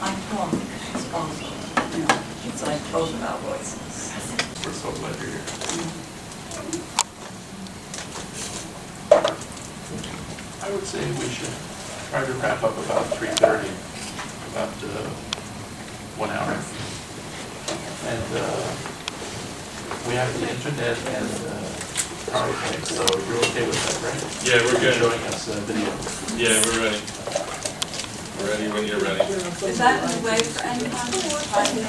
I talk, she's also, it's like both of our voices. We're so glad you're here. I would say we should try to wrap up about 3:30, about 1 hour. And we have the internet and PowerPoint, so you're okay with that, right? Yeah, we're good. Showing us video. Yeah, we're ready. We're ready when you're ready. Is that a way for anyone to find it?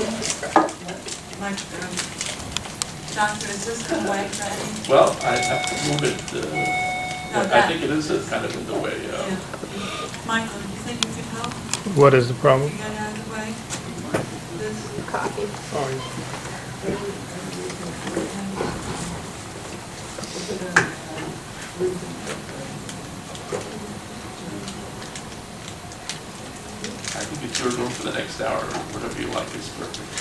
Doctor, is this a way for anyone? Well, I have to move it, No, I that. think it is kind of in the way. Yeah. Michael, do you think you could help? What is the problem? Get out of the way? This. Coffee. I think if you're going for the next hour, whatever you like is perfect.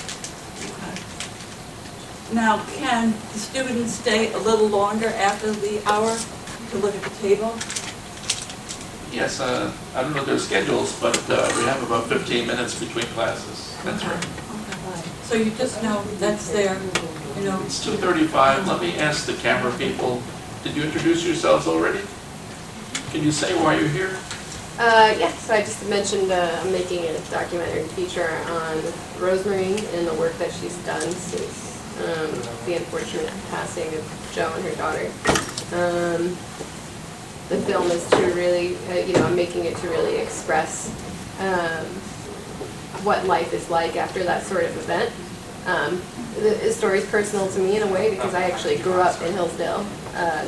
Now, can the students stay a little longer after the hour to look at the table? Yes, I don't know their schedules, but we have about 15 minutes between classes. That's right. Okay. So you just know that's there, It's 2:35. Let me ask the camera people, did you introduce yourselves already? Can you say why you're here? Yeah, so I just mentioned I'm making a documentary feature on Rosemarie and the work that she's done since the unfortunate passing of Jo and her daughter. The film is to really, I'm making it to really express what life is like after that sort of event. The story is personal to me in a way because I actually grew up in Hillsdale,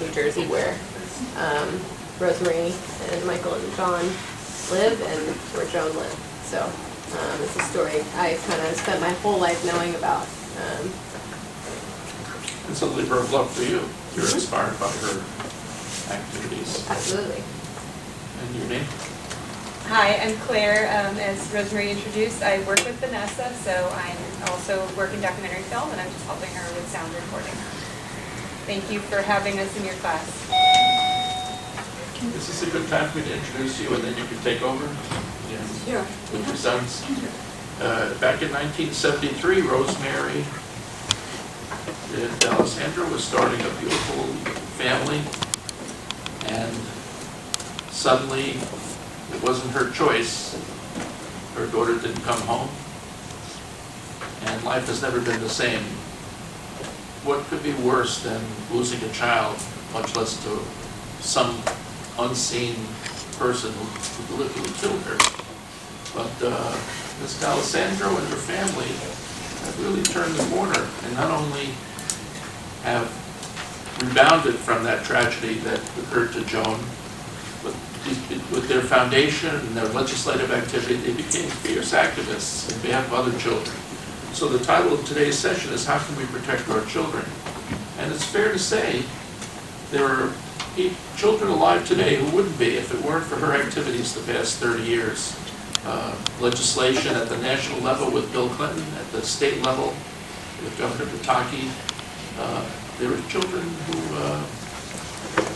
New Jersey, where Rosemarie and Michael and John live and where Joan lived. So it's a story I kind of spent my whole life knowing about. And so labor of love for you. You're inspired by her activities. Absolutely. And your name? Hi, I'm Claire. As Rosemarie introduced, I work with Vanessa, so I'm also working documentary film, and I'm just helping her with sound recording. Thank you for having us in your class. Is this a good time for me to introduce you and then you can take over? Yes. Sure. With your sons? Back in 1973, Rosemarie and Alessandra was starting a beautiful family, and suddenly it wasn't her choice. Her daughter didn't come home, and life has never been the same. What could be worse than losing a child, much less to some unseen person who literally killed her? But Miss Alessandro and her family have really turned the corner, and not only have rebounded from that tragedy that occurred to Joan, but with their foundation and their legislative activity, they became fierce activists on behalf of other children. So the title of today's session is How Can We Protect Our Children? And it's fair to say there are children alive today who wouldn't be if it weren't for her activities the past 30 years. Legislation at the national level with Bill Clinton, at the state level with Governor Pataki. There are children who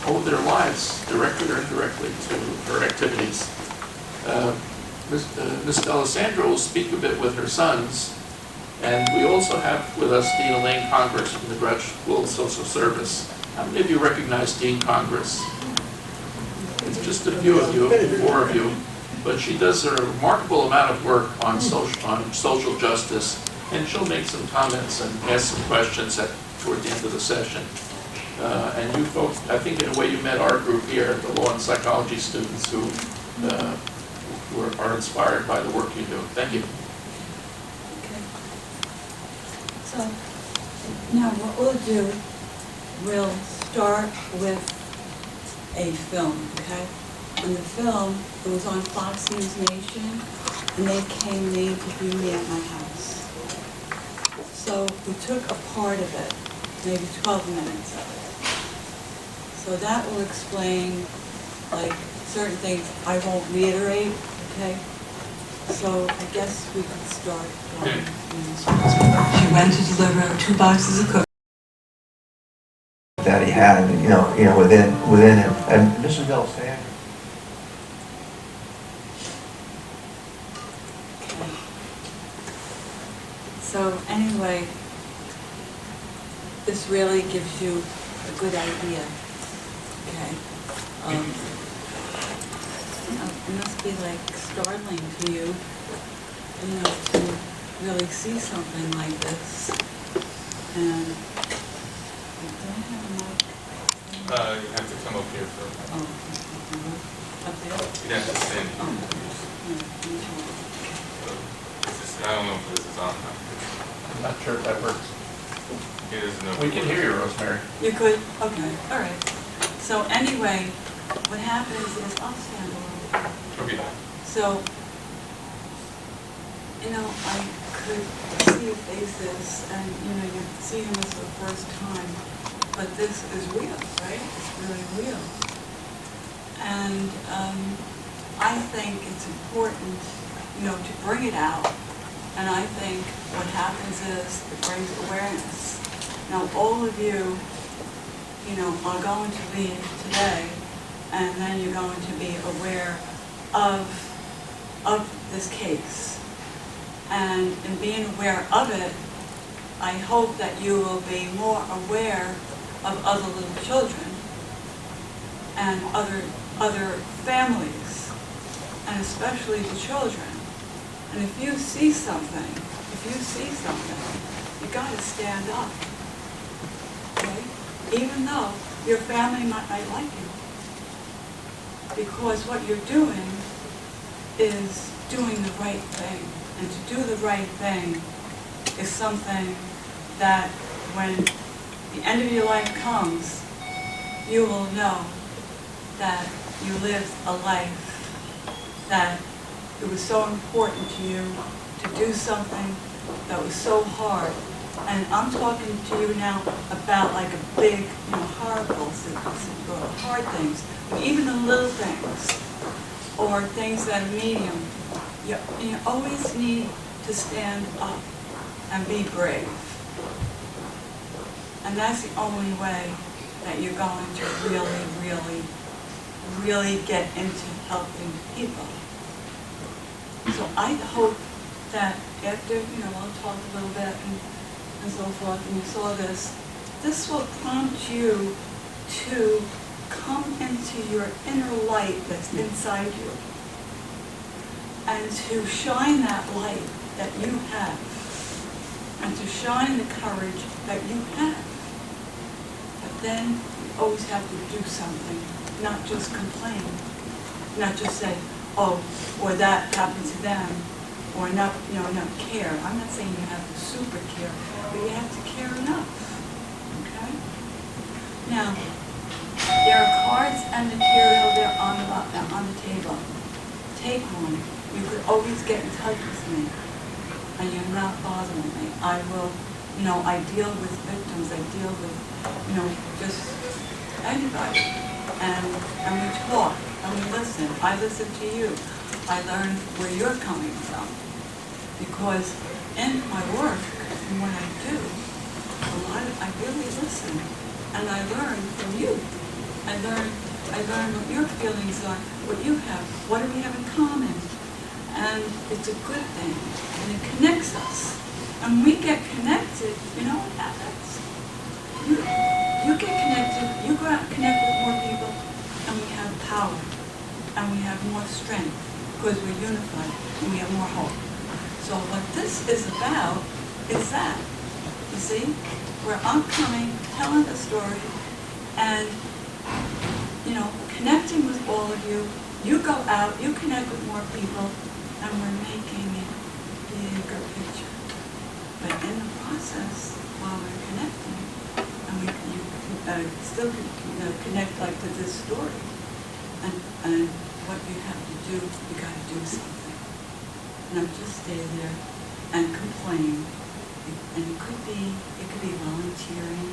owe their lives, directly or indirectly, to her activities. Ms. Alessandra will speak a bit with her sons, and we also have with us Dean Elaine Congress from the Graduate School of Social Service. How many of you recognize Dean Congress? It's just a few of you, 4 of you, but she does a remarkable amount of work on social justice, and she'll make some comments and ask some questions toward the end of the session. And you folks, I think in a way you met our group here, the law and psychology students who are inspired by the work you do. Thank you. Okay. So, now what we'll do, we'll start with a film, okay? And the film, it was on Fox News Nation, and they came to interview me at my house. So we took a part of it, maybe 12 minutes of it. So that will explain, like, certain things I won't reiterate, okay? So I guess we can start. She went to deliver 2 boxes of cookies that he had, within him. And Mrs. Alessandra. So anyway, this really gives you a good idea, okay? It must be like startling to you, to really see something like this. And do I have a mic? You have to come up here for, Oh, up there? you have to stand. Oh, yeah, I don't know if this is on. I'm not sure if that works. He doesn't know. We can hear you, Rosemary. you could? Okay, all right. So anyway, what happens is, I'll stand a little. Okay. So, I could see your faces and, you see him as the first time, but this is real, right? It's really real. And I think it's important, to bring it out. And I think what happens is it brings awareness. Now, all of you, are going to leave today, and then you're going to be aware of this case. And in being aware of it, I hope that you will be more aware of other little children and other families, and especially the children. And if you see something, you gotta stand up, okay? Even though your family might not like you. Because what you're doing is doing the right thing. And to do the right thing is something that when the end of your life comes, you will know that you lived a life that it was so important to you to do something that was so hard. And I'm talking to you now about like a big, horrible, or hard things, even the little things, or things that are medium. You always need to stand up and be brave. And that's the only way that you're going to really get into helping people. So I hope that after, I'll talk a little bit and so forth, and you saw this will prompt you to come into your inner light that's inside you and to shine that light that you have and to shine the courage that you have. But then you always have to do something, not just complain, not just say, oh, or that happened to them, or not, not care. I'm not saying you have to super care, but you have to care enough, okay? Now, there are cards and material there on the table. Take one. You could always get in touch with me, and you're not bothering me. I will, I deal with victims. I deal with, just anybody, and we talk and we listen. I listen to you. I learn where you're coming from, because in my work and what I do, I really listen, and I learn from you. I learn what your feelings are, what you have, what do we have in common. And it's a good thing, and it connects us. And when we get connected, you know what happens? You get connected, you go out and connect with more people, and we have power, and we have more strength, because we're unified, and we have more hope. So what this is about is that, you see, where I'm coming, telling a story, and, connecting with all of you. You go out, you connect with more people, and we're making a bigger picture. But in the process, while we're connecting, and you still connect like to this story, and what you have to do, you got to do something. Not just stay there and complain. And it could be volunteering.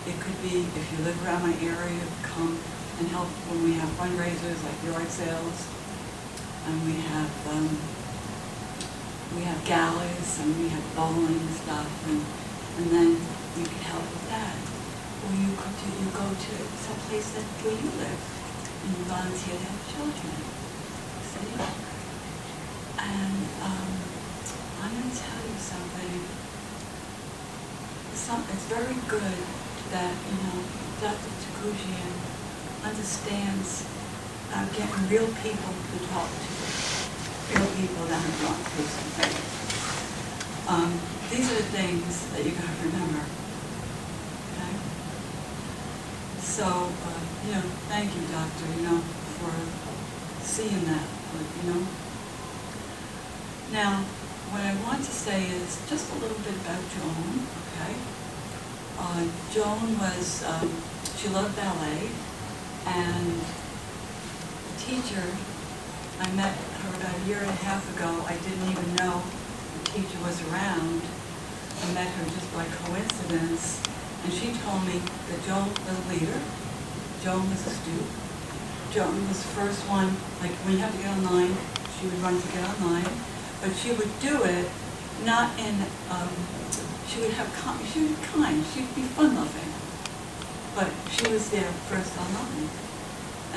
It could be, if you live around my area, come and help when we have fundraisers like yard sales, and we have galas, and we have bowling stuff, and then you can help with that. Or you go to some place where you live, and you volunteer to have children. See? And I'm going to tell you something. it's very good that, Dr. Takujian understands getting real people to talk to, real people that have gone through something. These are the things that you gotta remember, okay? So, thank you, Doctor, for seeing that, Now, what I want to say is just a little bit about Joan, okay? Joan was, she loved ballet, and the teacher, I met her about a year and a half ago. I didn't even know the teacher was around. I met her just by coincidence, and she told me that Joan was a leader, Joan was a student, Joan was the first one, like when you have to get online, she would run to get online, but she would do it not in, she would be kind, she'd be fun-loving, but she was there first online.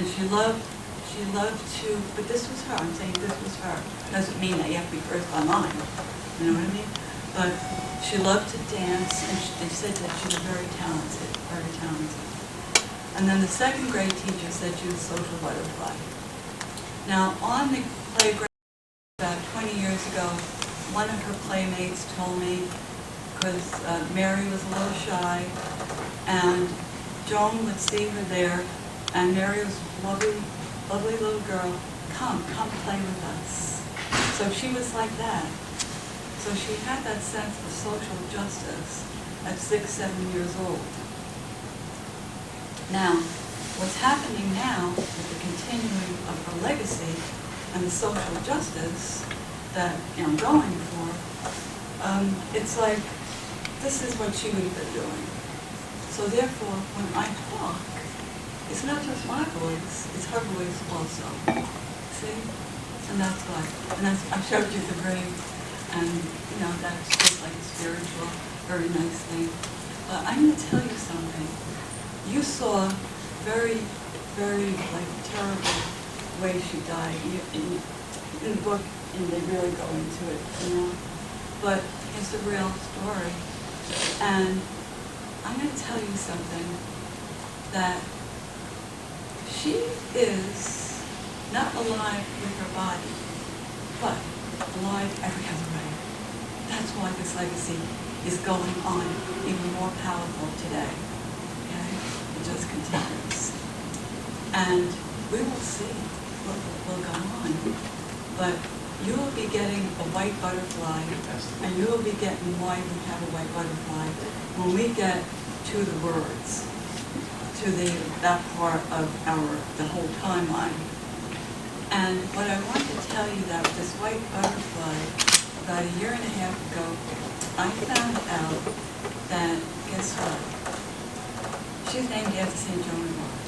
And she loved to, but this was her, I'm saying this was her. Doesn't mean that you have to be first online, you know what I mean? But she loved to dance, and they said that she was very talented, very talented. And then the second grade teacher said she was a social butterfly. Now, on the playground about 20 years ago, one of her playmates told me, because Mary was a little shy, and Joan would see her there, and Mary was a lovely, lovely little girl. Come play with us. So she was like that. So she had that sense of social justice at 6, 7 years old. Now, what's happening now with the continuing of her legacy and the social justice that I'm going for, it's like, this is what she would have been doing. So therefore, when I talk, it's not just my voice, it's her voice also. See? And that's why. And I showed you the grave, and that's just like a spiritual, very nice thing. But I'm going to tell you something. You saw very, very terrible way she died in the book, and they really go into it, But it's a real story. And I'm going to tell you something, that she is not alive with her body, but alive every other way. That's why this legacy is going on even more powerful today. Okay? It just continues. And we will see what will go on. But you will be getting a white butterfly, and you will be getting why we have a white butterfly when we get to the words, to that part of the whole timeline. And what I want to tell you that with this white butterfly, about a year and a half ago, I found out that, guess what? She's named after St. Joan of Arc.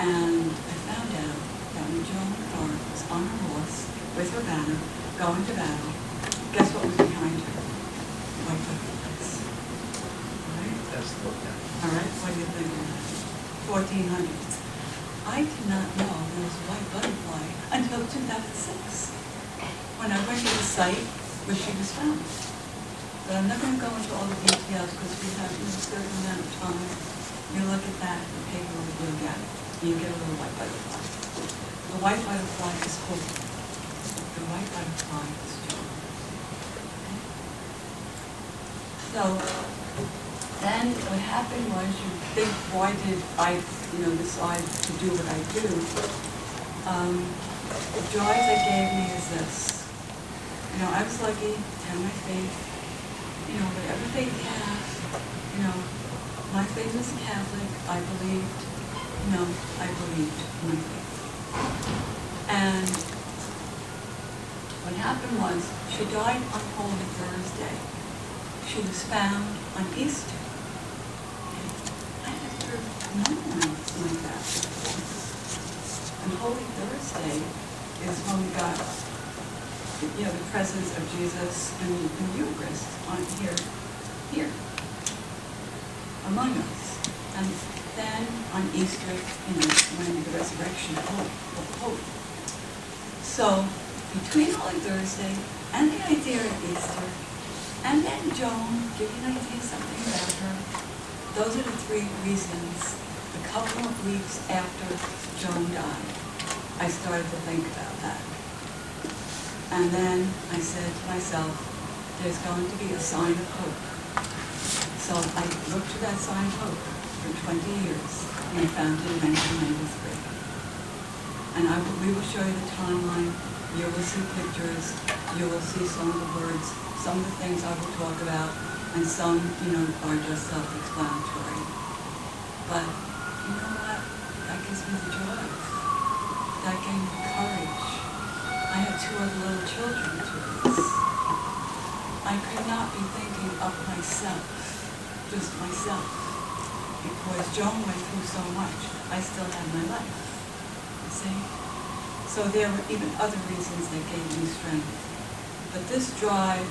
And I found out that when Joan of Arc was on her horse with her banner, going to battle, guess what was behind her? White butterflies. All right? That's the book now. All right, what do you think of that? 1400s. I did not know there was a white butterfly until 2006, when I went to the site where she was found. But I'm not going to go into all the details because we have a certain amount of time. You look at that, the paper will get it. You get a little white butterfly. The white butterfly is hope. The white butterfly is joy. Okay? So then what happened was, you think, why did I, decide to do what I do? The joy that gave me is this. I was lucky to have my faith. Whatever faith you have, my faith was Catholic. I believed in my faith. And what happened was, she died on Holy Thursday. She was found on Easter. I had heard no one like that before. And Holy Thursday is when we got, the presence of Jesus in the Eucharist on here, among us. And then on Easter, when the resurrection of hope. So between Holy Thursday and the idea of Easter, And then Joan, give you an idea something about her. Those are the three reasons. A couple of weeks after Joan died, I started to think about that. And then I said to myself, there's going to be a sign of hope. So I looked for that sign of hope for 20 years, and I found it in 1993. And we will show you the timeline. You will see pictures. You will see some of the words, some of the things I will talk about, and some, are just self-explanatory. But you know what? That gives me the joy. That gave me courage. I had 2 other little children to raise. I could not be thinking of myself, just myself, because Joan went through so much. I still had my life, you see? So there were even other reasons that gave me strength. But this drive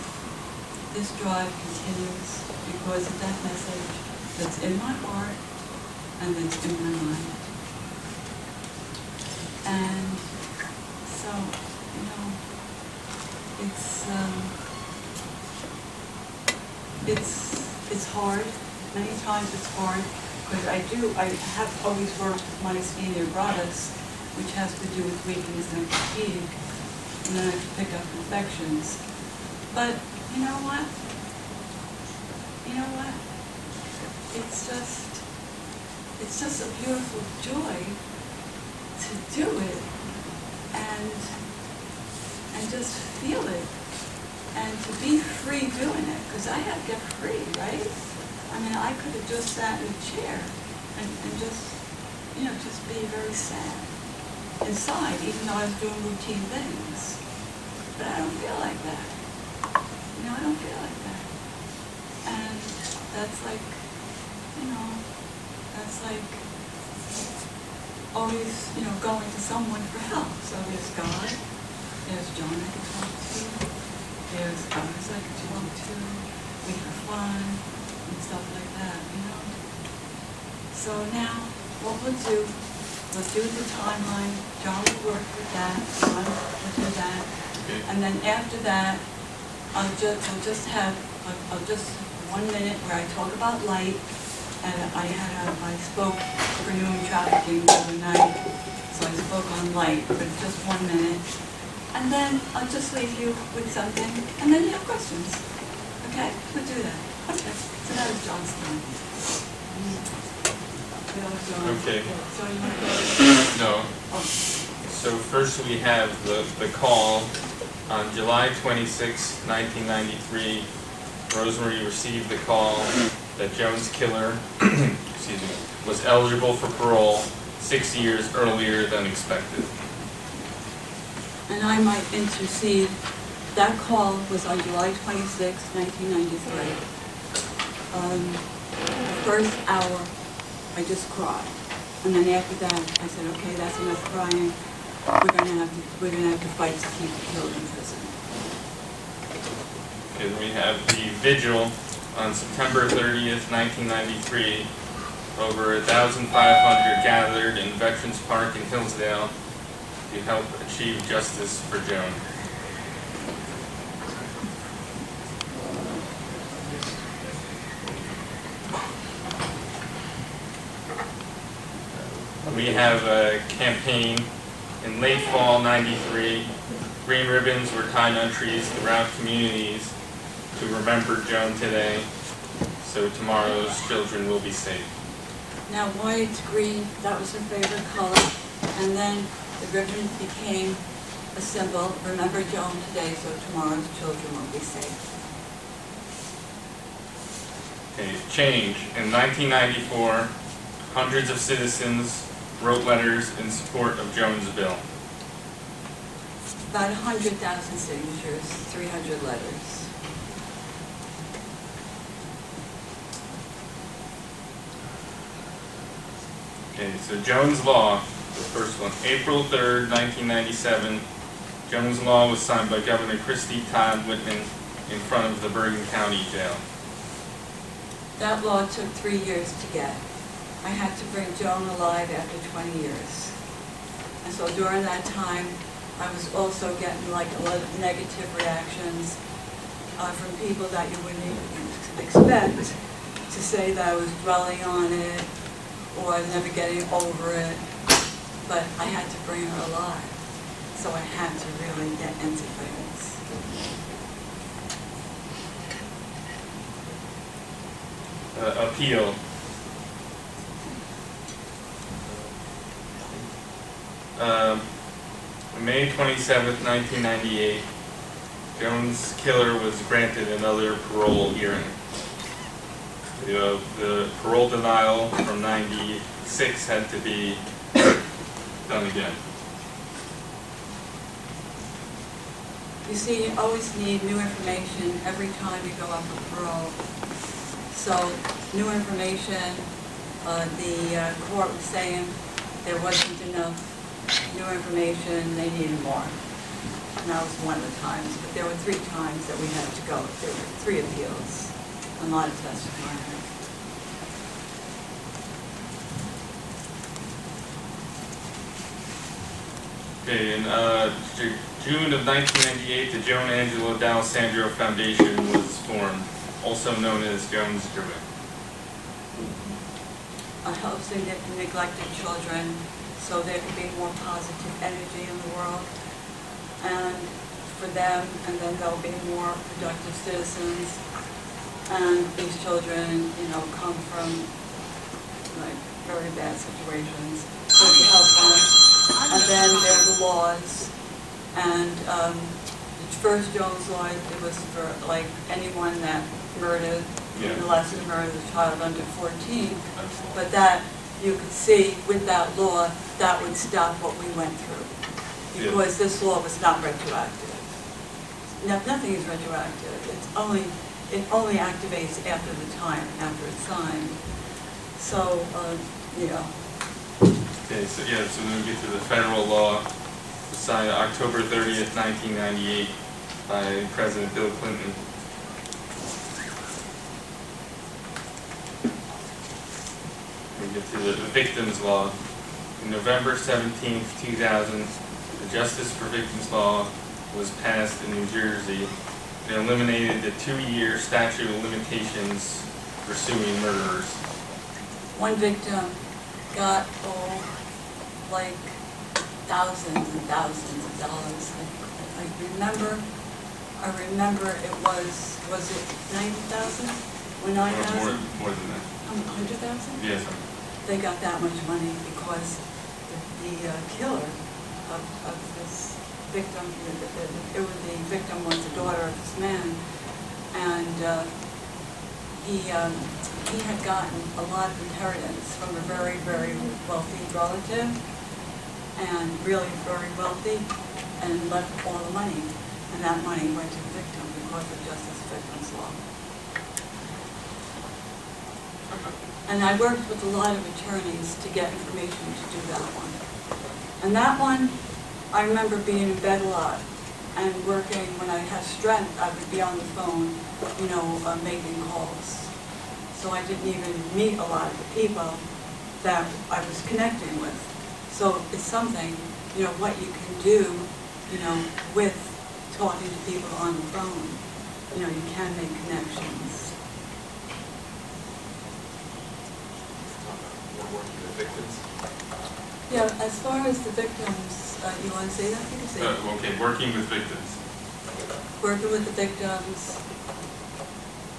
continues because of that message that's in my heart and that's in my mind. And so, it's hard. Many times it's hard because I have always worked with myasthenia gravis, which has to do with weakness and fatigue, and then I have to pick up infections. But you know what? It's just a beautiful joy to do it and just feel it and to be free doing it, because I had to get free, right? I mean, I could have just sat in a chair and just, just be very sad inside, even though I was doing routine things. But I don't feel like that. I don't feel like that. And that's like, always, going to someone for help. So there's God, there's John I can talk to, there's others I can talk to, we have fun, and stuff like that, So now, what we'll do the timeline, John will work with that, John will do that, and then after that, I'll just 1 minute where I talk about light, and I spoke for noon trafficking the other night, so I spoke on light, but it's just 1 minute. And then I'll just leave you with something, and then you have questions. Okay? We'll do that. Okay. So that was John's time. Okay. So you want to go? No. Oh. So first we have the call on July 26, 1993. Rosemarie received the call that Joan's killer was eligible for parole 6 years earlier than expected. And I might intercede. That call was on July 26, 1993. The first hour, I just cried. And then after that, I said, okay, that's enough crying. We're gonna have to fight to keep the killer in prison. And we have the vigil on September 30th, 1993. Over 1,500 gathered in Veterans Park in Hillsdale to help achieve justice for Joan. We have a campaign in late fall '93. Green ribbons were tied on trees throughout communities to remember Joan today, so tomorrow's children will be safe. Now, why it's green, that was her favorite color. And then the ribbon became a symbol, remember Joan today, so tomorrow's children will be safe. Okay, change. In 1994, hundreds of citizens wrote letters in support of Joan's bill. About 100,000 signatures, 300 letters. Okay, so Joan's Law, the first one, April 3rd, 1997. Joan's Law was signed by Governor Christie Todd Whitman in front of the Bergen County Jail. That law took 3 years to get. I had to bring Joan alive after 20 years. And so during that time, I was also getting like a lot of negative reactions. from people that you wouldn't even expect to say that I was dwelling on it or never getting over it, but I had to bring her alive, so I had to really get into things. Appeal. May 27th, 1998, Jones' killer was granted another parole hearing. The parole denial from 96 had to be done again. You see, you always need new information every time you go up for parole. So, new information, the court was saying there wasn't enough new information, they needed more. And that was one of the times, but there were 3 times that we had to go. There were 3 appeals, a lot of testimony. Okay, in June of 1998, the Joan Angelo D'Alessandro Foundation was formed, also known as Jones Joy. Helps in neglected children so there could be more positive energy in the world and for them, and then they'll be more productive citizens. And these children, you know, come from like very bad situations, so we help them. And then there are the laws, and the first Jones law, it was for like anyone that murdered, molested, murdered a child under 14. But that you could see with that law, that would stop what we went through, because this law was not retroactive. Nothing is retroactive. It only activates after the time, after it's signed. So, you know. Okay, so then we get to the federal law, signed October 30th, 1998 by President Bill Clinton. We get to the victims law. On November 17th, 2000, the Justice for Victims law was passed in New Jersey. It eliminated the 2-year statute of limitations for suing murderers. One victim got, like thousands and thousands of dollars. I remember it was it 90,000 or 9,000? More than that. 100,000? Yes. They got that much money because the killer of this victim, the victim was the daughter of this man, and he had gotten a lot of inheritance from a very, very wealthy relative, and really very wealthy, and left all the money, and that money went to the victim because of Justice Victims Law. And I worked with a lot of attorneys to get information to do that one. And that one, I remember being in bed a lot and working. When I had strength, I would be on the phone, you know, making calls. So I didn't even meet a lot of the people that I was connecting with. So it's something, you know, what you can do, you know, with talking to people on the phone. You know, you can make connections. Working with victims. Yeah, as far as the victims, you want to say that? You can say that. Okay, working with victims. Working with the victims,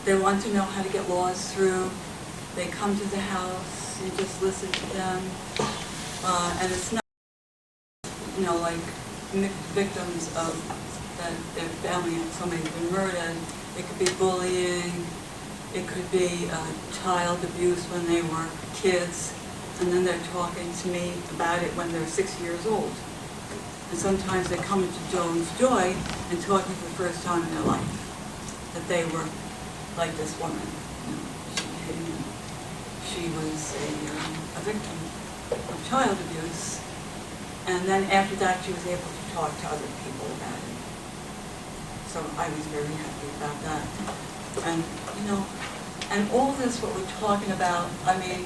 they want to know how to get laws through. They come to the house, you just listen to them, and it's not, you know, like victims of that their family, somebody's been murdered. It could be bullying. It could be child abuse when they were kids, and then they're talking to me about it when they're 6 years old. And sometimes they come into Jones Joy and talking for the first time in their life that they were like this woman. You know, she was a victim of child abuse, and then after that she was able to talk to other people about it. So I was very happy about that. And, you know, and all this, what we're talking about, I mean,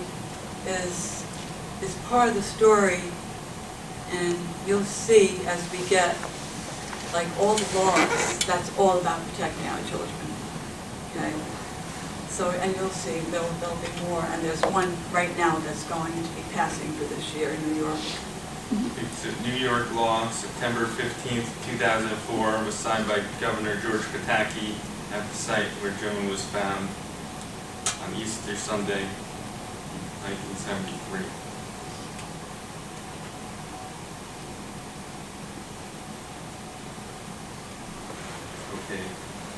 is part of the story, and you'll see as we get like all the laws, that's all about protecting our children, okay? So, and you'll see, there'll be more, and there's one right now that's going to be passing for this year in New York. It's a New York law, September 15th, 2004, was signed by Governor George Pataki at the site where Joan was found on Easter Sunday, 1973. Okay,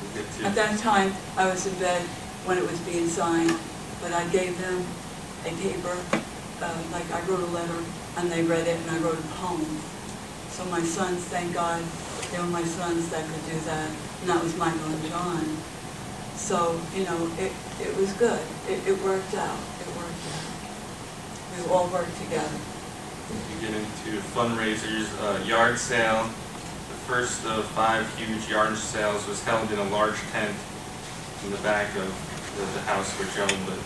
we'll get to... At that time, I was in bed when it was being signed, but I gave them a paper, like I wrote a letter, and they read it, and I wrote a poem. So my sons, thank God, they were my sons that could do that, and that was Michael and John. So, you know, it was good. It worked out. It worked out. We all worked together. We get into fundraisers, yard sale. The first of 5 huge yard sales was held in a large tent in the back of the house where Joan lived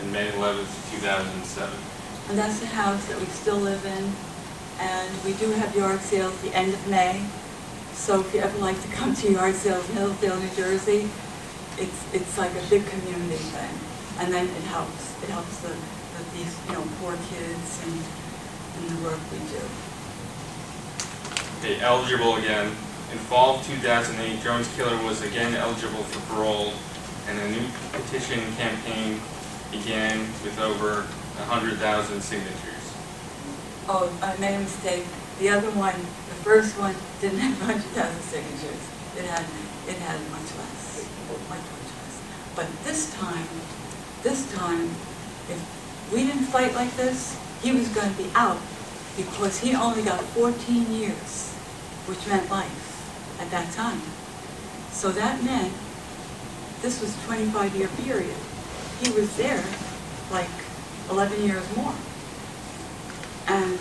in May 11th, 2007. And that's the house that we still live in. And we do have yard sales the end of May. So if you ever like to come to yard sales in Hillsdale, New Jersey, it's like a big community thing. And then it helps. It helps these, you know, poor kids and the work we do. Okay, eligible again. In fall of 2008, Joan's killer was again eligible for parole, and a new petition campaign began with over 100,000 signatures. Oh, I made a mistake. The other one, the first one, didn't have 100,000 signatures. It had much less, much less. But this time, if we didn't fight like this, he was going to be out, because he only got 14 years, which meant life at that time. So that meant this was a 25-year period. He was there like 11 years more. And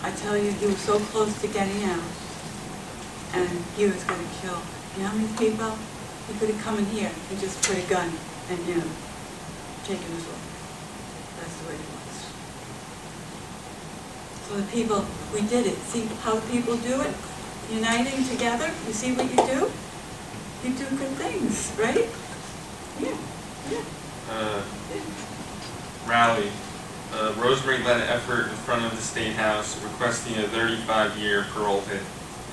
I tell you, he was so close to getting out, and he was going to kill, you know how many people? He could have come in here and just put a gun and, you know, taken his life. That's the way it was. So the people, we did it. See how people do it? Uniting together. You see what you do? You do good things, right? Yeah. Rally. Rosemarie led an effort in front of the State House requesting a 35-year parole hit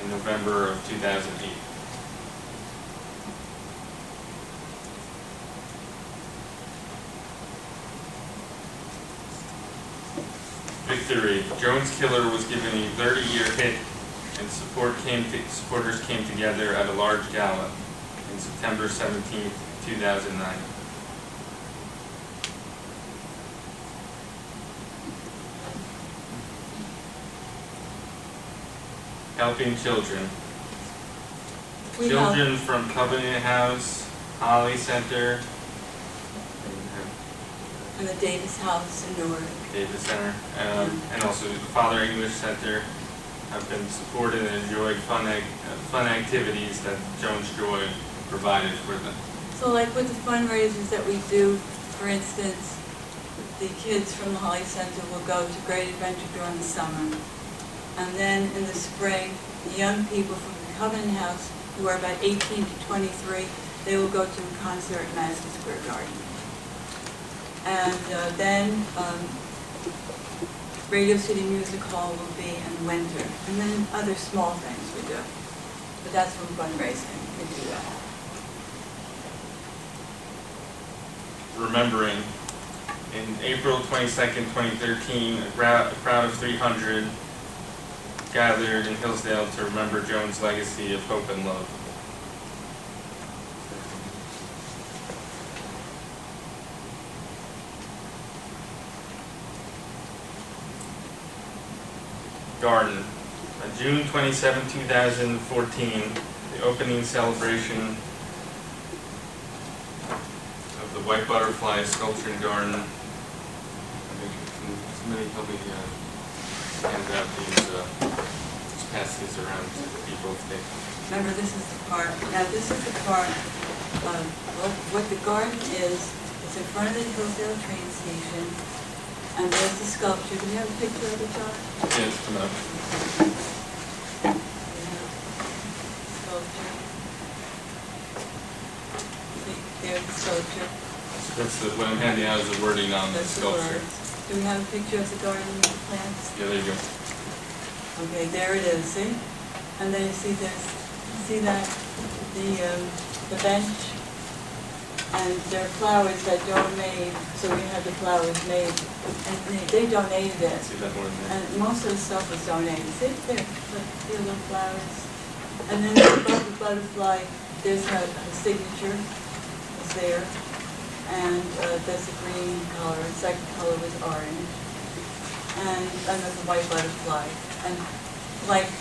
in November of 2008. Victory. Joan's killer was given a 30-year hit, and supporters came together at a large gala on September 17, 2009. Helping children. Children from Covenant House, Holly Center, And the Davis House in Newark. Davis Center, and also the Father English Center have been supported and enjoyed fun activities that Joan's Joy provided for them. So like with the fundraisers that we do, for instance, the kids from the Holly Center will go to Great Adventure during the summer. And then in the spring, the young people from the Covenant House, who are about 18 to 23, they will go to a concert in Madison Square Garden. And then Radio City Music Hall will be in winter. And then other small things we do. But that's from fundraising, we do that. Remembering, in April 22nd, 2013, a crowd of 300 gathered in Hillsdale to remember Joan's legacy of hope and love. Garden. On June 27, 2014, the opening celebration of the White Butterfly Sculpture and Garden. Somebody help me hand out these, just pass these around to people if they... Remember, this is the part, now this is the part of what the garden is. It's in front of the Hillsdale train station, and there's the sculpture. Do you have a picture of it, John? Yeah, it's come up. sculpture. That's the, what I'm handing out is the wording on the That's the sculpture. words. Do we have a picture of the garden plants? Yeah, there you go. Okay, there it is, see? And then you see this, see that, the bench? And there are flowers that Joan made, so we had the flowers made, and they donated it. See that more than And most of the stuff was donated. See, there, look, the little flowers. And then above the butterfly, there's her signature, is there. And that's a green color, the second color was orange. And there's a white butterfly. And like,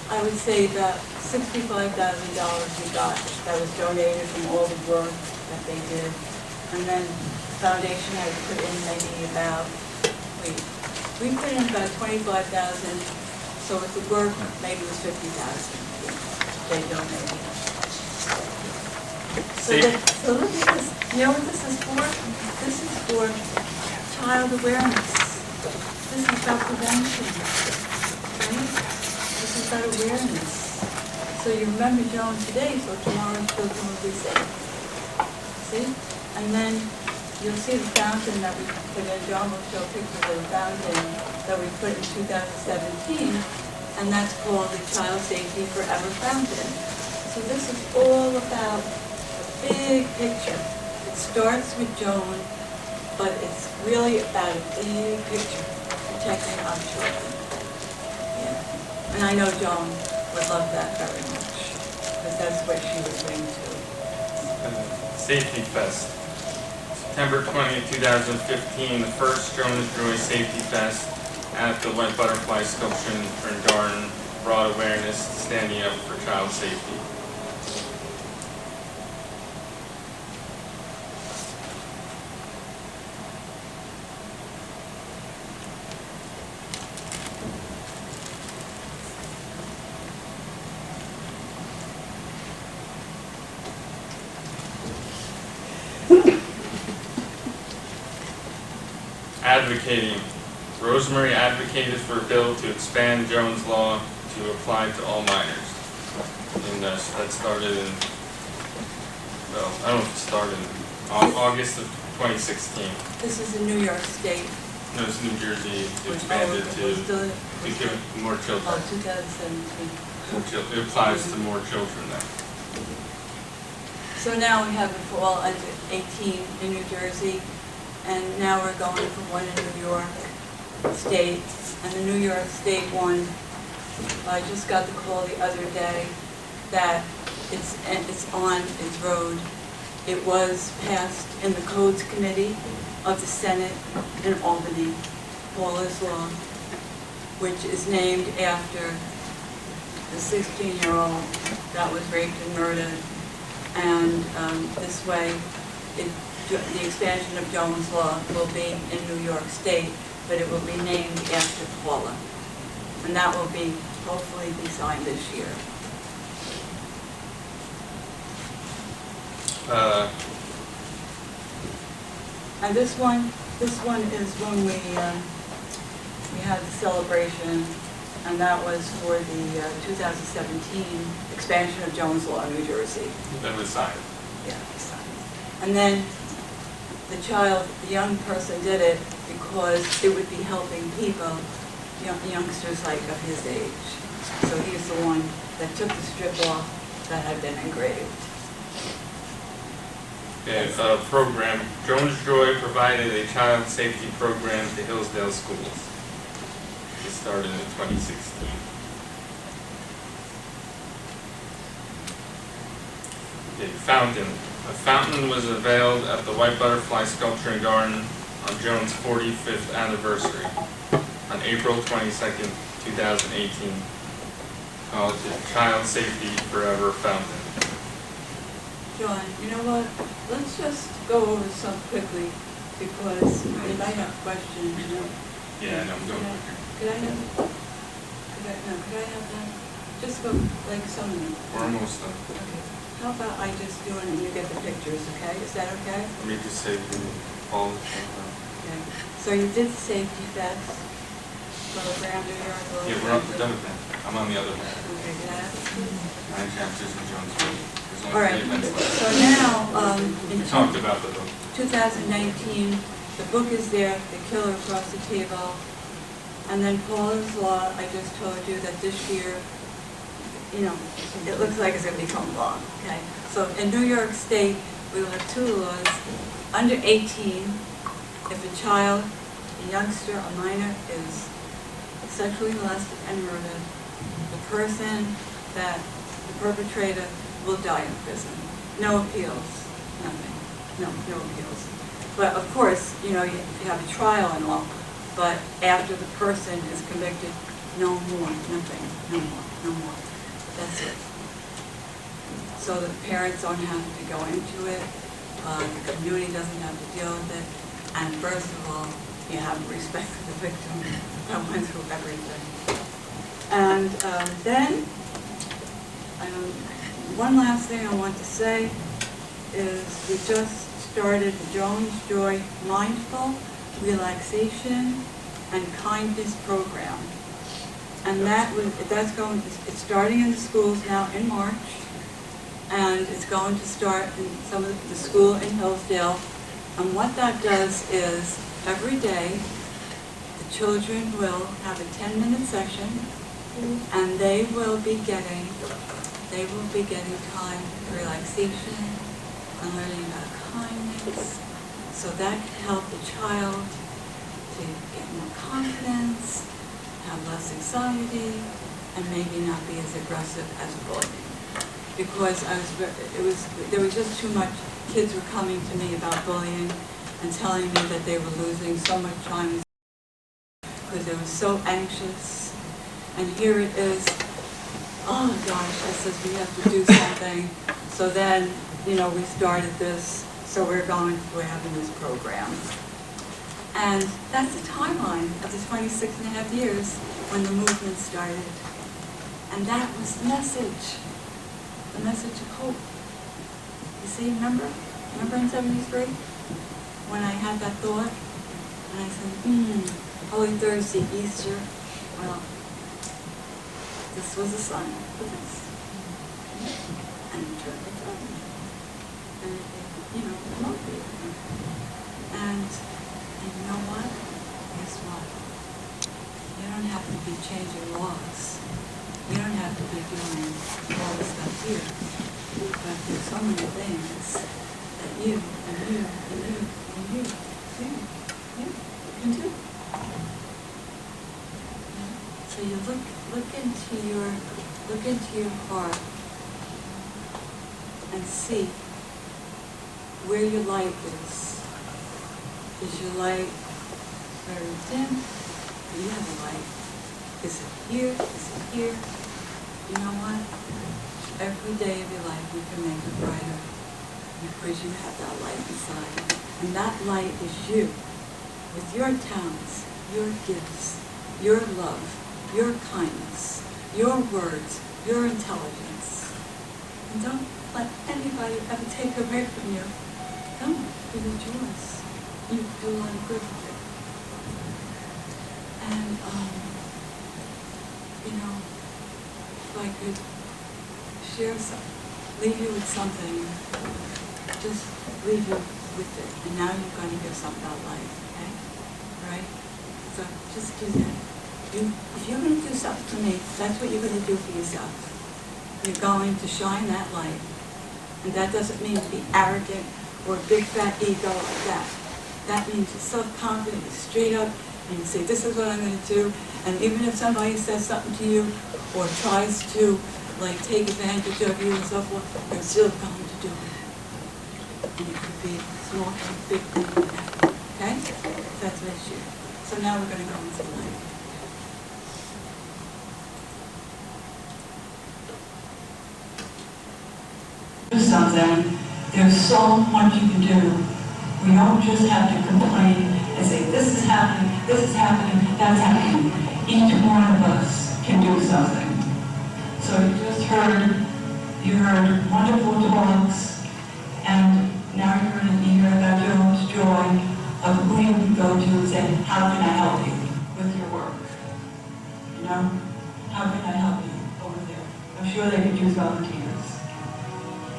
I would say about $65,000 we got that was donated from all the work that they did. And then the foundation had put in maybe about, we put in about 25,000, so if the work maybe was 50,000, they donated. So look at this, you know what this is for? This is for child awareness. This is about prevention, right? This is about awareness. So you remember Joan today, so tomorrow children will be safe. See? And then you'll see the fountain that we put in. John will show pictures of the fountain that we put in 2017, and that's called the Child Safety Forever Fountain. So this is all about big picture. It starts with Joan, but it's really about a big picture, protecting our children. Yeah. And I know Joan would love that very much, because that's what she would bring to. Safety Fest. September 20th, 2015, the first Jonas Joy Safety Fest at the White Butterfly Sculpture and Garden brought awareness standing up for child safety. Advocating. Rosemarie advocated for a bill to expand Jones Law to apply to all minors. And that started in, well, I don't know if it started in August of 2016. This is in New York State. No, it's New Jersey. It expanded to give more children. Oh, 2017. It applies to more children now. So now we have it for all under 18 in New Jersey, and now we're going for one in New York State. And the New York State one, I just got the call the other day that it's on its road. It was passed in the Codes Committee of the Senate in Albany, Paula's Law, which is named after the 16-year-old that was raped and murdered. And this way, the expansion of Jones Law will be in New York State, but it will be named after Paula. And that will be, hopefully, be signed this year. And this one is when we had the celebration, and that was for the 2017 expansion of Jones Law, New Jersey. That was signed. Yeah, signed. And then the young person did it because it would be helping people, youngsters like of his age. So he's the one that took the strip off that had been engraved. Okay, program. Jones Joy provided a child safety program to Hillsdale schools. It started in 2016. Okay, fountain. A fountain was unveiled at the White Butterfly Sculpture and Garden on Jones' 45th anniversary on April 22nd, 2018. Called the Child Safety Forever Fountain. John, you know what? Let's just go over some quickly because we might have questions. Yeah, no, I'm going. Could I have that? Just go like some of them. We're almost done. Okay. How about I just do it and you get the pictures, okay? Is that okay? Let me just say all the Okay. So you did the safety vest program, New York. Yeah, we're done with that. I'm on the other one. Okay, can I have it, please? 9 chapters in Jones Joy. one All of right, the events. so now, in We talked about the book. 2019, the book is there, The Killer Across the Table. And then Paula's Law, I just told you that this year, you know, it looks like it's going to become law, okay? So in New York State, we will have two laws. Under 18, if a child, a youngster, a minor is sexually molested and murdered, the person that, the perpetrator, will die in prison. No appeals, nothing, no appeals. But of course, you know, you have a trial and all, but after the person is convicted, no more, nothing, no more. That's it. So the parents don't have to go into it, the community doesn't have to deal with it, and first of all, you have respect for the victim that went through everything. And then, one last thing I want to say is we just started the Jones Joy Mindful Relaxation and Kindness Program. And it's starting in the schools now in March, and it's going to start in some of the school in Hillsdale. And what that does is every day the children will have a 10-minute session, and they will be getting time for relaxation and learning about kindness. So that can help the child to get more confidence, have less anxiety, and maybe not be as aggressive as bullying. Because there was just too much. Kids were coming to me about bullying and telling me that they were losing so much time because they were so anxious. And here it is, oh gosh, I says we have to do something. So then, you know, we started this, so we're having this program. And that's the timeline of the 26 and a half years when the movement started. And that was the message of hope. You see, remember in 73? When I had that thought, and I said, Holy Thursday, Easter, well, this was a sign for this. And it turned it on. And it motivated me. And you know what? Guess what? You don't have to be changing laws. You don't have to be doing all the stuff here. But there's so many things that you can do. So you look into your heart and see where your light is. Is your light very dim? Do you have a light? Is it here? Is it here? You know what? Every day of your life you can make it brighter because you have that light inside. And that light is you, with your talents, your gifts, your love, your kindness, your words, your intelligence. And don't let anybody ever take it away from you. Don't, because it's yours. You do a lot of good with it. And, if I could share leave you with something, just leave you with it. And now you're going to hear something about life, okay? All right? So just do that. If you're going to do something for me, that's what you're going to do for yourself. You're going to shine that light. And that doesn't mean to be arrogant or a big fat ego like that. That means you're self-confident, you're straight up, and you say, this is what I'm going to do. And even if somebody says something to you or tries to take advantage of you and so forth, you're still going to do it. And it could be small thing, big thing, whatever. Okay? That's what it's you. So now we're going to go into the light. Do something. There's so much you can do. We don't just have to complain and say, this is happening, that's happening. Each one of us can do something. So you heard wonderful talks, and now you're going to hear about Jones Joy of who you can go to and say, how can I help you with your work? You know, how can I help you over there? I'm sure they could use volunteers.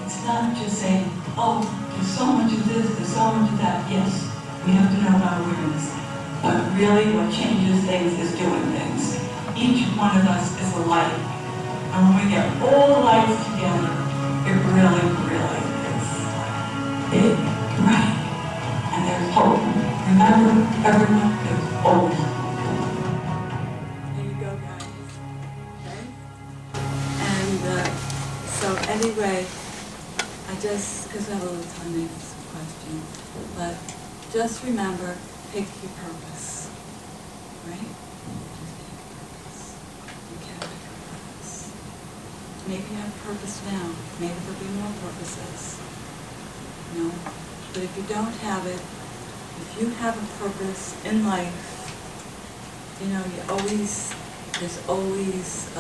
It's it's not just saying, oh, there's so much of this, there's so much of that. Yes, we have to know about awareness. But really what changes things is doing things. Each one of us is a light. And when we get all the lights together, it really, really is big, right? And there's hope. Remember, everyone, there's always hope. There you go, guys. Okay? And so anyway, I just, because I have a little time, maybe some questions, but just remember, pick your purpose, right? Just pick your purpose. You can pick your purpose. Maybe you have purpose now. Maybe there'll be more purposes. No? But if you don't have it, if you have a purpose in life, you know, there's always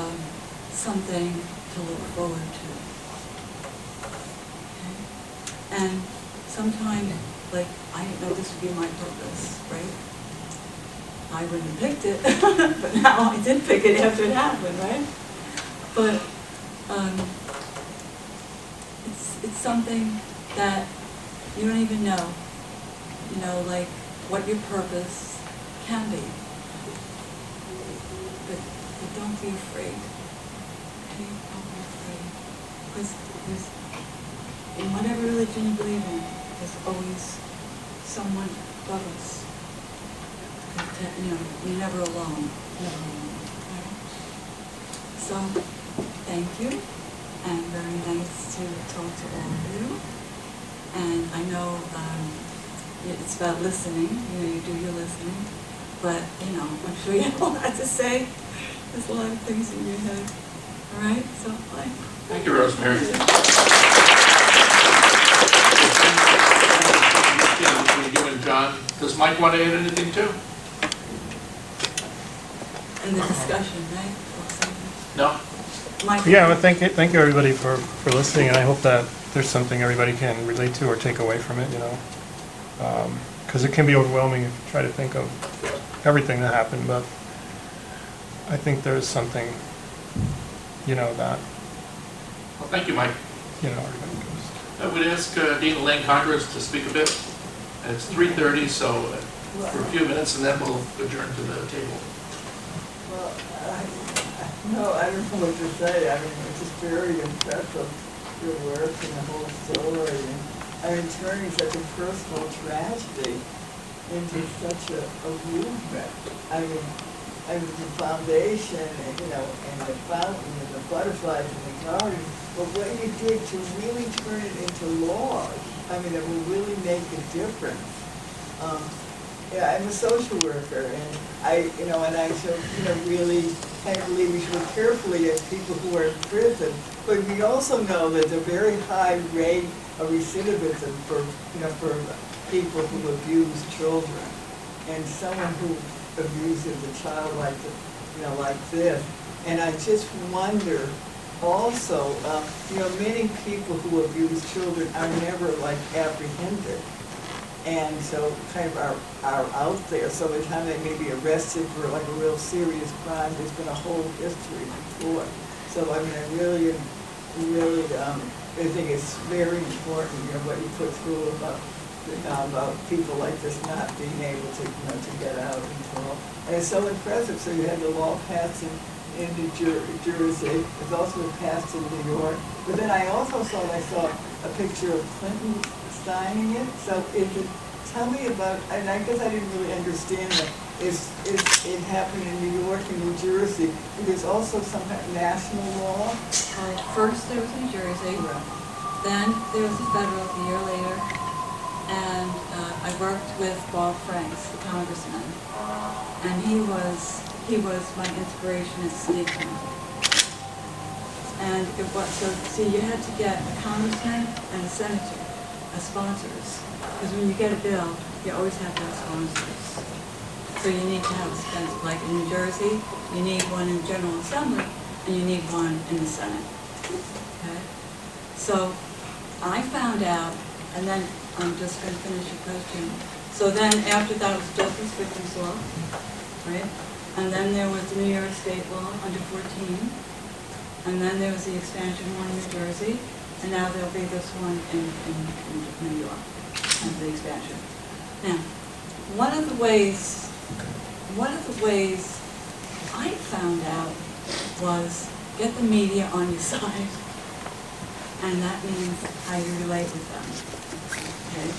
something to look forward to. Okay? And sometimes, like, I didn't know this would be my purpose, right? I wouldn't have picked it, but now I did pick it after it happened, right? But it's something that you don't even know, you know, like what your purpose can be. But don't be afraid. Okay? Don't be afraid. Because in whatever religion you believe in, there's always someone above us. You know, you're never alone. Never alone. Right? So, thank you. And very nice to talk to all of you. And I know it's about listening. You know, you do your listening. But, you know, I'm sure you have a lot to say. There's a lot of things in your head. All right? So, bye. Thank you, Rosemary. Between you and John, does Mike want to add anything too? In the discussion, right? No? Mike? Yeah, well, thank you everybody for listening, and I hope that there's something everybody can relate to or take away from it, you know. Because it can be overwhelming if you try to think of everything that happened, but I think there's something, you know, that, Well, thank you, Mike. you know, everybody goes. I would ask Dean Elaine Congress to speak a bit. And it's 3:30, so for a few minutes, and then we'll adjourn to the table. Well, I don't know what to say. I mean, it's just very impressive, your work and the whole story. And I mean, turning such a personal tragedy into such a movement. I mean, the foundation, and, you know, and the fountain and the butterflies in the garden. But what you did to really turn it into laws, I mean, it will really make a difference. Yeah, I'm a social worker, and I really kind of believe we should look carefully at people who are in prison. But we also know that there's a very high rate of recidivism for people who abuse children, and someone who abuses a child like this. And I just wonder. Also, many people who abuse children are never apprehended, and so kind of are out there. So by the time they may be arrested for a real serious crime, there's been a whole history before. So I mean, I really, I think it's very important, what you put through about people like this not being able to get out until. And it's so impressive. So you had the law passed in New Jersey. It's also been passed in New York. But then I also saw a picture of Clinton signing it. So tell me about, and I guess I didn't really understand that. Is it happening in New York and New Jersey? There's also some kind of national law? First there was New Jersey, then there was the federal a year later, and I worked with Bob Franks, the congressman, and he was my inspiration as state senator. And it was, so you had to get a congressman and a senator as sponsors, because when you get a bill, you always have to have sponsors. So you need to have a sponsor, like in New Jersey, you need one in the General Assembly, and you need one in the Senate. Okay? So I found out, and then I'm just going to finish your question. So then after that was Justice Victim's Law, right? And then there was the New York State law under 14. And then there was the expansion one in New Jersey. and now there'll be this one in New York, and the expansion. Now, one of the ways I found out was get the media on your side, and that means how you relate with them, okay?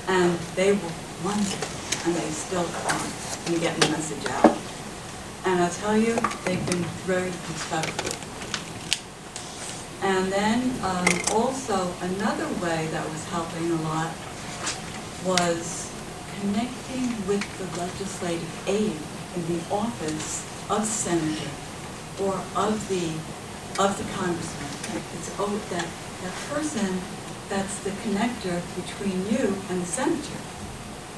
And they will wonder, and they still aren't, and getting the message out. And I'll tell you, they've been very respectful. And then also another way that was helping a lot was connecting with the legislative aide in the office of the senator or of the congressman. It's that person that's the connector between you and the senator.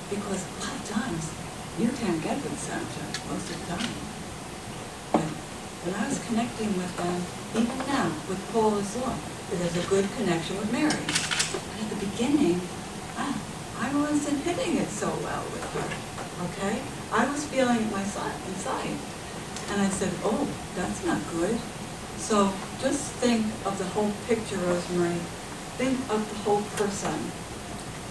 Because a lot of times you can't get to the senator most of the time. But when I was connecting with them, even now with Paula's law, there's a good connection with Mary. But at the beginning, I wasn't hitting it so well with her. Okay? I was feeling it myself inside. And I said, oh, that's not good. So just think of the whole picture, Rosemarie. Think of the whole person.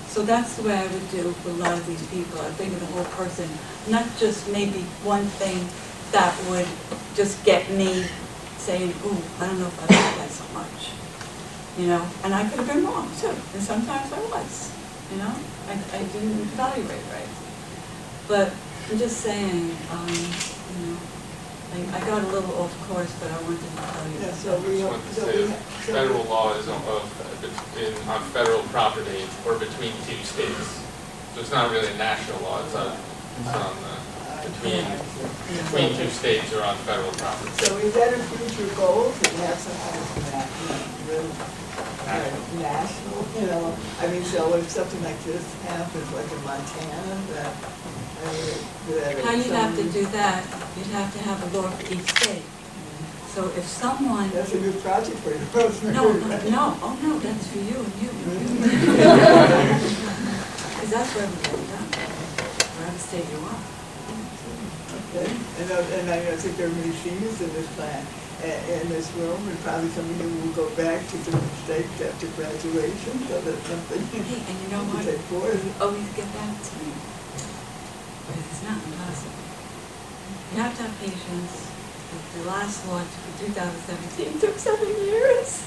So that's the way I would do with a lot of these people. I think of the whole person, not just maybe one thing that would just get me saying, ooh, I don't know if I like that so much. You know, and I could have been wrong too. And sometimes I was, you know. I didn't evaluate right. But I'm just saying, you know, I got a little off course, but I wanted to tell you. Yeah, I just wanted to say, federal law is on federal property or between two states. So it's not really a national law, it's on between two states or on federal property. So is that a future goal to have some kind of national, you know? I mean, so if something like this happens, like in Montana, that, How you'd have to do that, you'd have to have a law for each state. So if someone... That's a new project for you, Rosemary. No, oh no, that's for you and you. Because that's where we're done, wherever state you are. Okay, and I think there are many seniors in this class, in this room, and probably some of you will go back to different states after graduation, so that's something. Hey, and you know what? to take forward. You always get back to me. Because it's not impossible. You have to have patience. The last law in 2017 took 7 years.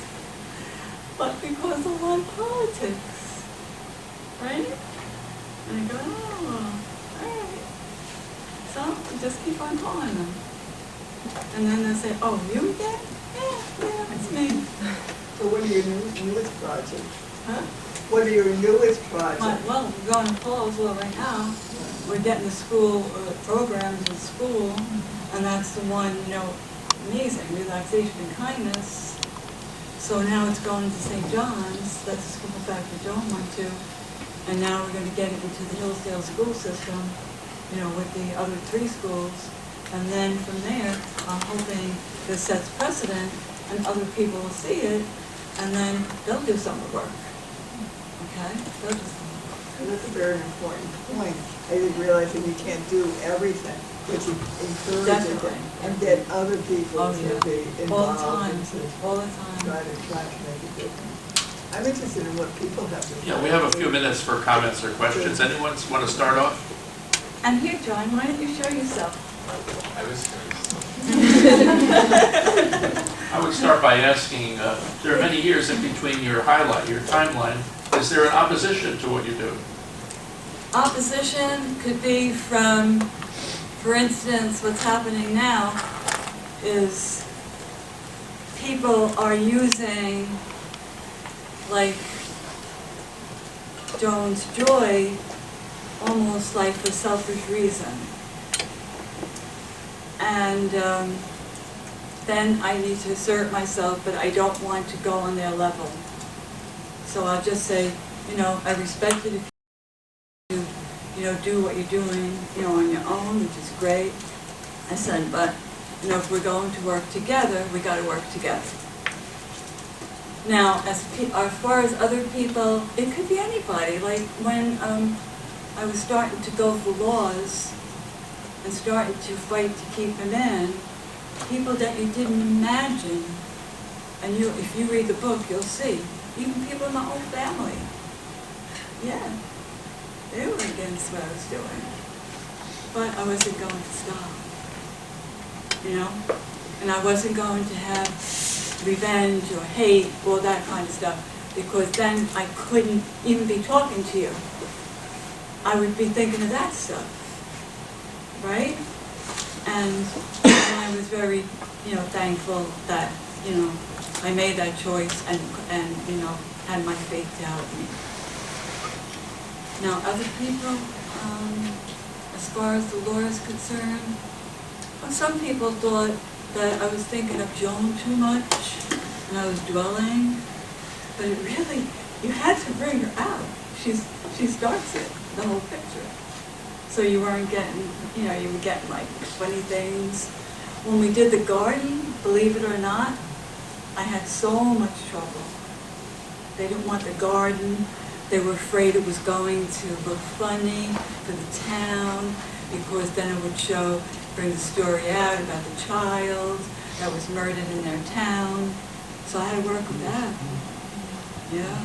But because of one politics. Right? And I go, oh, all right. So you just keep on calling them. And then they say, oh, you again? Yeah, it's me. So what are your newest projects? Huh? What are your newest projects? Well, we're going to Paul's Law right now. We're getting the school programs in school, and that's the one, you know, amazing, relaxation and kindness. So now it's going to St. John's. That's the school factor Joan went to. And now we're going to get it into the Hillsdale school system, you know, with the other 3 schools. And then from there, I'm hoping this sets precedent and other people will see it, and then they'll do some of the work. Okay? They'll do some of the work. That's a very important point. I didn't realize that you can't do everything, but you encourage Definitely. it and get other people to be All the involved time. and to All the time. try to make a difference. I'm interested in what people have to say. Yeah, we have a few minutes for comments or questions. Anyone want to start off? And here, John, why don't you show yourself? I was I would start by asking, there are many years in between your timeline. Is there an opposition to what you do? Opposition could be from, for instance, what's happening now is people are using, like, Joan's Joy almost like for selfish reason. And then I need to assert myself, but I don't want to go on their level. So I'll just say, you know, I respect it if you know, do what you're doing, you know, on your own, which is great. I said, but, you know, if we're going to work together, we got to work together. Now, as far as other people, it could be anybody. Like when I was starting to go for laws and starting to fight to keep them in, people that you didn't imagine And if you read the book, you'll see, even people in my own family, yeah, they were against what I was doing. But I wasn't going to stop, you know? And I wasn't going to have revenge or hate, all that kind of stuff, because then I couldn't even be talking to you. I would be thinking of that stuff, right? And I was very, thankful that, I made that choice and had my faith to help me. Now, other people, as far as the law is concerned, well, some people thought that I was thinking of Joan too much and I was dwelling, but it really, you had to bring her out. She starts it, the whole picture. So you weren't getting, you were getting like funny things. When we did the garden, believe it or not, I had so much trouble. They didn't want the garden. They were afraid it was going to look funny for the town because then it would bring the story out about the child that was murdered in their town. So I had to work with that. Yeah.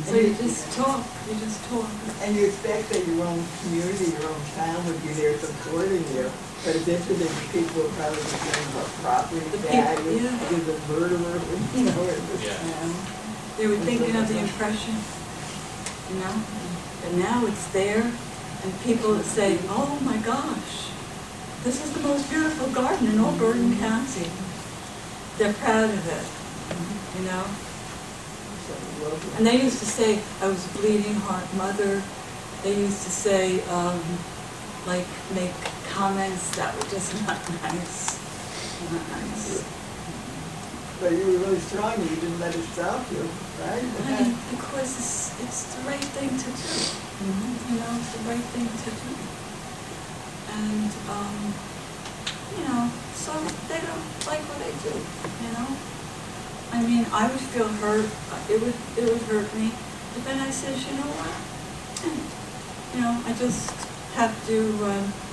So you just talk. And you expect that your own community, your own town would be there supporting you. But it's interesting, people are probably concerned about property value, there's a murderer, in this town. They were thinking of the impression, but now it's there, and people say, oh my gosh, this is the most beautiful garden in all Bergen County. They're proud of it, And they used to say I was a bleeding heart mother. They used to say, make comments that were just not nice. But you were really strong and you didn't let it stop you, right? Because it's the right thing to do. It's the right thing to do. And, so they don't like what I do, I mean, I would feel hurt, it would hurt me, but then I said, you know what? I just have to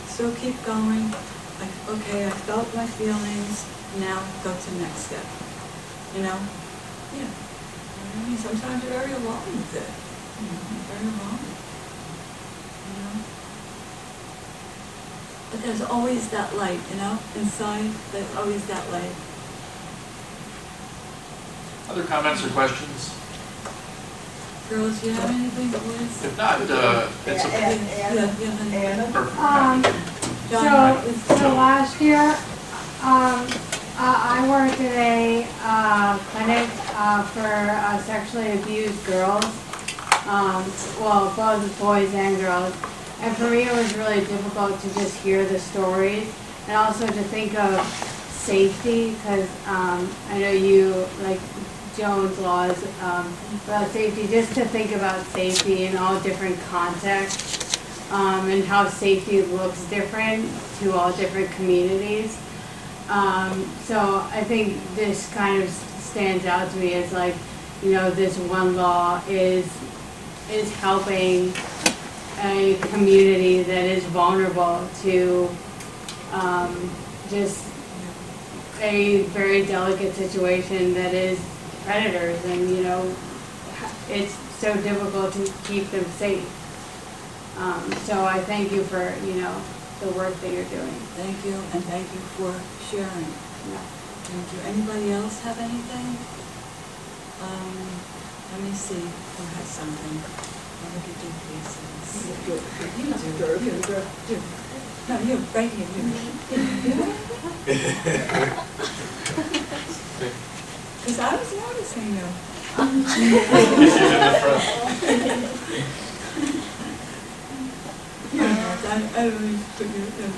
still keep going. Okay, I felt my feelings, now go to the next step. Yeah. I mean, sometimes you're very alone with it. Very alone. But there's always that light, inside, there's always that light. Other comments or questions? Girls, do you have anything, boys? If not, it's a Anna? So last year, I worked in a clinic for sexually abused girls, both boys and girls. And for me, it was really difficult to just hear the stories and also to think of safety, because I know you, like Joan's laws about safety, just to think about safety in all different contexts. And how safety looks different to all different communities. So I think this kind of stands out to me as like, this one law is helping a community that is vulnerable to just a very delicate situation that is predators, and it's so difficult to keep them safe. So I thank you for, the work that you're doing. Thank you, and thank you for sharing. Yeah. Thank you. Anybody else have anything? Let me see who has something. Look at your faces. You. No, you, right here, Because I was noticing you. She's in the front. I don't mean to put you in.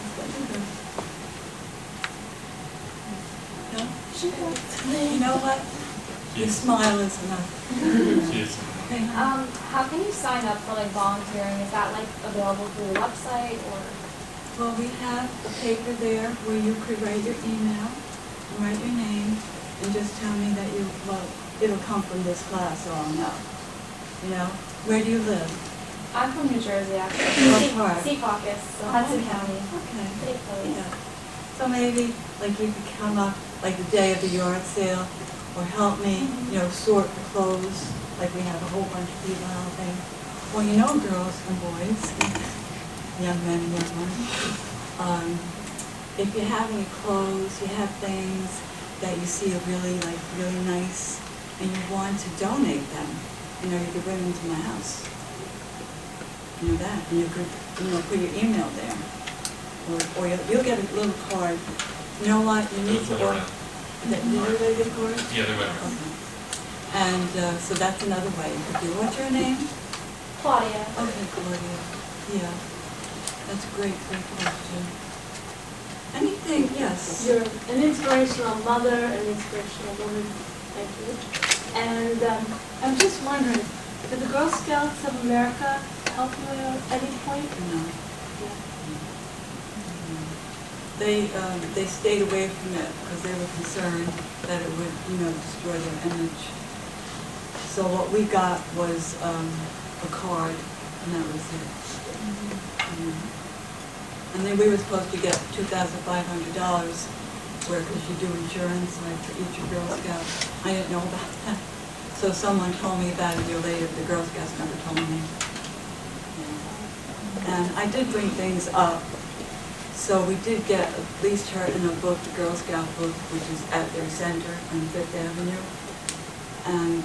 No? You know what? Your smile is enough. Okay. How can you sign up for volunteering? Is that available through the website or? Well, we have a paper there where you could write your email and write your name and just tell me that it'll come from this class, so I'll know. Where do you live? I'm from New Jersey, actually. What part? Secaucus, so Hudson Okay. County. Okay. Pretty close. Yeah. So maybe, you could come up, like the day of the yard sale, or help me, sort the clothes, like we have a whole bunch of people helping. Well, girls and boys, young men and young women, if you have any clothes, you have things that you see are really nice, and you want to donate them, you could bring them to my house. That, and you could, put your email there. Or you'll get a little card. You know what, you need to order. Did everybody get a card? Yeah, they went. Okay. And so that's another way you could do. What's your name? Claudia. Okay, Claudia. Yeah. That's a great question. Anything, yes. You're an inspirational mother, an inspirational woman. Thank you. And I'm just wondering, did the Girl Scouts of America help you at any point? No. Yeah. They stayed away from it because they were concerned that it would, destroy their image. So what we got was a card, and that was it. And then we were supposed to get $2,500, because you do insurance, like for each Girl Scout. I didn't know about that. So someone told me about it a year later. The Girl Scouts never told me. And I did bring things up. So we did get at least her in a book, the Girl Scout book, which is at their center on 5th Avenue. And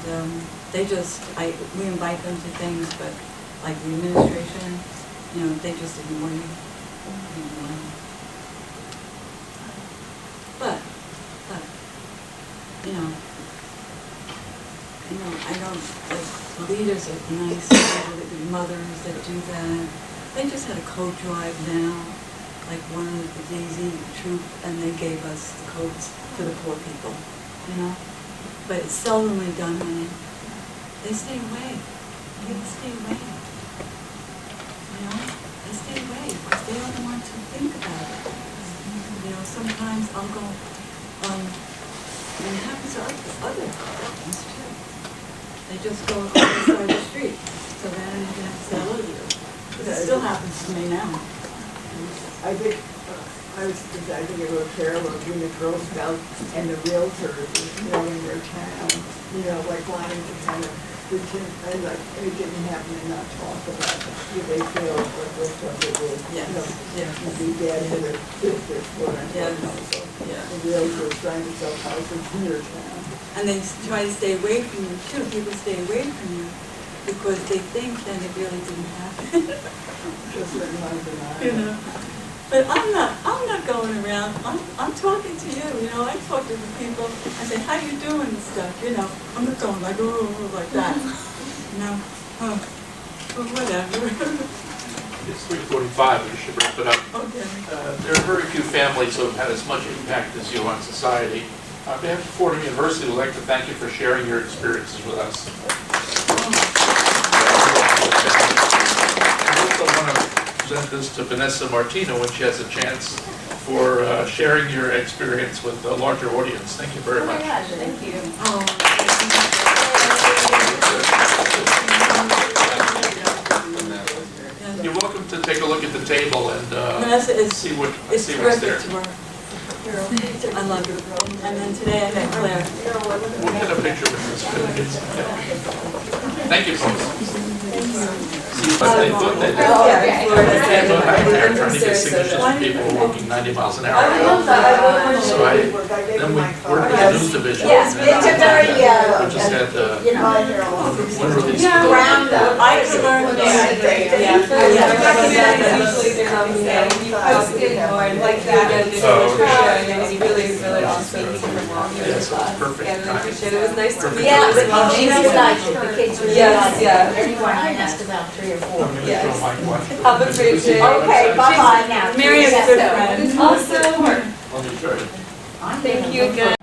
we invite them to things, but like the administration, they just ignore you. But, I don't, like, leaders are nice, the mothers that do that. They just had a coat drive now, like one of the DZ troop, and they gave us the coats for the poor people, But it's seldomly done, honey. They stay away. They stay away. They stay away because they don't want to think about it. Sometimes I'll go, and it happens to other things too. They just go on the side of the street, so they don't even have to say hello to you. It still happens to me now. I think it was terrible being the Girl Scouts and the realtors, in their town, like wanting to kind of pretend, like it didn't happen and not talk about it. They feel like this stuff it was, be bad for their district, the realtors trying to sell houses in your town. And they try to stay away from you too. People stay away from you because they think that it really didn't happen. Just like my But I'm not going around. I'm talking to you. I talk to the people. I say, "How you doing?" and stuff. I'm not going like like that. Whatever. It's 3:45, we should wrap it up. Okay. There are very few families who have had as much impact as you on society. On behalf of Fordham University, we'd like to thank you for sharing your experiences with us. I also want to present this to Vanessa Martino when she has a chance for sharing your experience with a larger audience. Thank you very much. Oh my gosh, thank you. You're welcome to take a look at the table and see what's there. To work. I love you. And then today I met Claire. We'll get a picture with this. Thank you, folks. See, but they thought they did. They thought I was trying to get signatures from people who were walking 90 miles an hour. So then we worked with the news division. Yes, but it's a very, We just had, one release. round up. I could learn Like that. Yes, perfect timing. It was nice to meet you. Yeah, but she was nice, the kids were really Yes, nice. yeah. Everyone, I asked about 3 or 4. I'm going to throw my question. Have a great day. Okay, bye-bye now. Mary's a good friend. Awesome. Well, it's very- Thank you again.